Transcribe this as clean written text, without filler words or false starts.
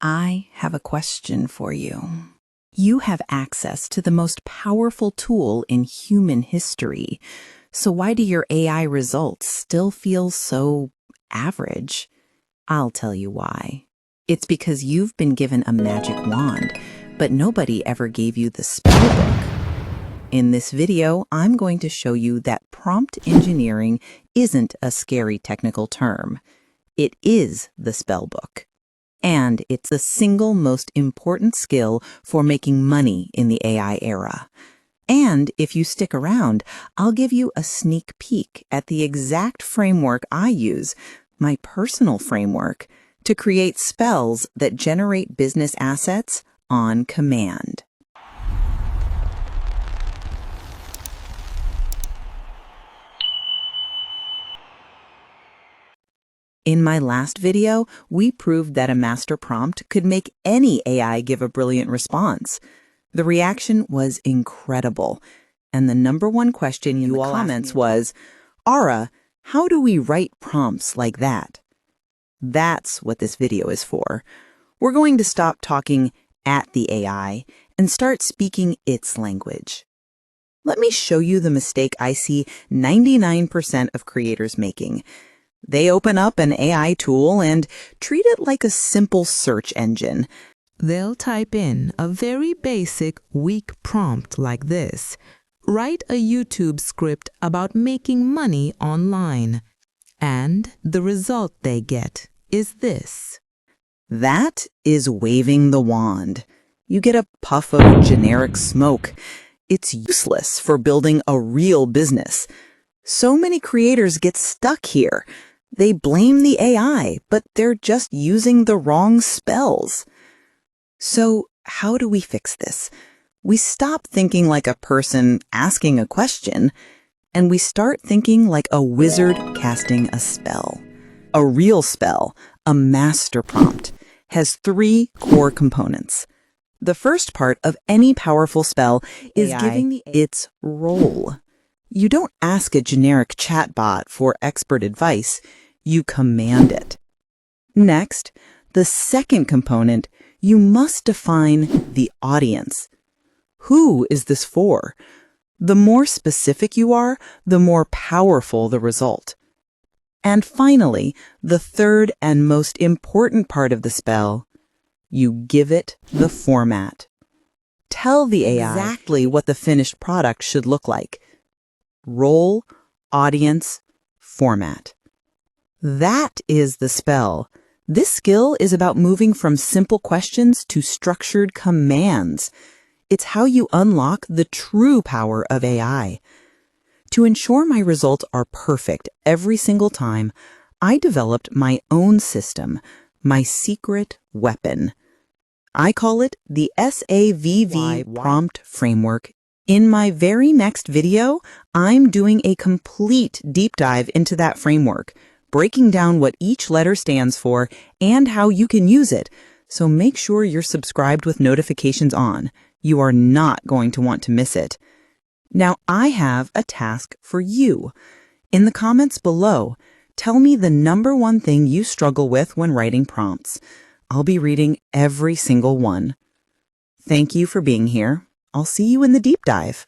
I have a question for you. You have access to the most powerful tool in human history. So why do your AI results still feel so average? I'll tell you why. It's because you've been given a magic wand, but nobody ever gave you the spell book. In this video, I'm going to show you that prompt engineering isn't a scary technical term. It is the spell book. And it's the single most important skill for making money in the AI era. And if you stick around, I'll give you a sneak peek at the exact framework I use, my personal framework, to create spells that generate business assets on command. In my last video, we proved that a master prompt could make any AI give a brilliant response. The reaction was incredible. And the number one question in the comments was, Ara, how do we write prompts like that? That's what this video is for. We're going to stop talking at the AI and start speaking its language. Let me show you the mistake I see 99% of creators making. They open up an AI tool and treat it like a simple search engine. They'll type in a very basic, weak prompt like this. Write a YouTube script about making money online. And the result they get is this. That is waving the wand. You get a puff of generic smoke. It's useless for building a real business. So many creators get stuck here. They blame the AI, but they're just using the wrong spells. So how do we fix this? We stop thinking like a person asking a question, and we start thinking like a wizard casting a spell. A real spell, a master prompt, has three core components. The first part of any powerful spell is giving its role. You don't ask a generic chatbot for expert advice, you command it. Next, the second component, you must define the audience. Who is this for? The more specific you are, the more powerful the result. And finally, the third and most important part of the spell, you give it the format. Tell the AI exactly what the finished product should look like. Role, audience, format. That is the spell. This skill is about moving from simple questions to structured commands. It's how you unlock the true power of AI. To ensure my results are perfect every single time, I developed my own system, my secret weapon. I call it the S.A.V.V.Y prompt framework. In my very next video, I'm doing a complete deep dive into that framework, breaking down what each letter stands for and how you can use it. So make sure you're subscribed with notifications on. You are not going to want to miss it. Now, I have a task for you. In the comments below, tell me the number one thing you struggle with when writing prompts. I'll be reading every single one. Thank you for being here. I'll see you in the deep dive.